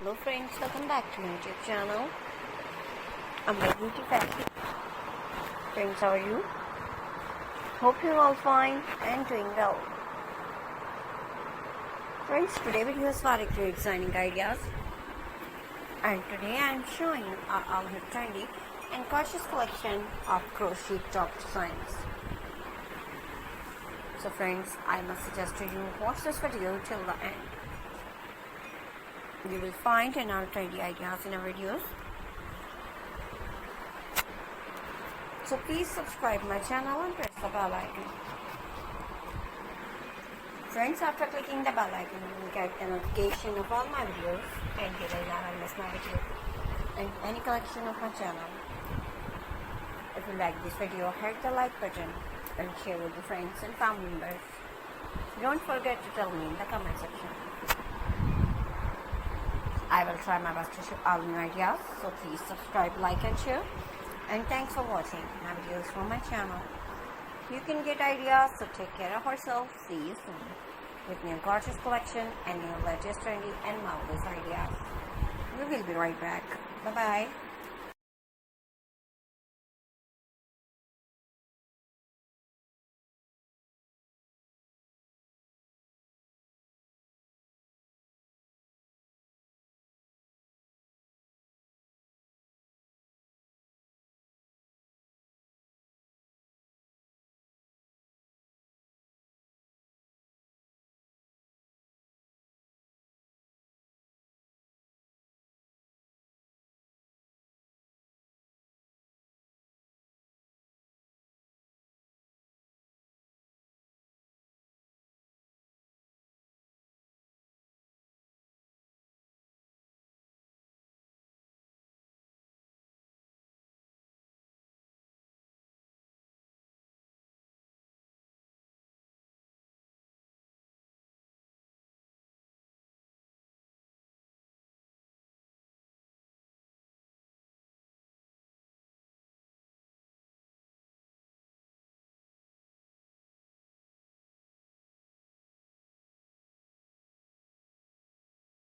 Hello friends, welcome back to my YouTube channel. I'm my beauty factory. Friends, how are you? Hope you're all fine and doing well. Friends, today video is very great exciting ideas. And today I am showing our trendy and gorgeous collection of crochet top designs. So friends, I must suggest to you watch this video till the end. You will find another trendy ideas in our videos. So please subscribe my channel and press the bell icon. Friends, after clicking the bell icon, you will get a notification of all my videos and you will never miss my video and any collection of my channel. If you like this video, hit the like button and share with your friends and family members. Don't forget to tell me in the comment section. I will try my best to share all new ideas, so please subscribe, like and share. And thanks for watching my videos from my channel. You can get ideas, so take care of yourself. See you soon with new gorgeous collection and new latest trendy and marvelous ideas. We will be right back. Bye bye.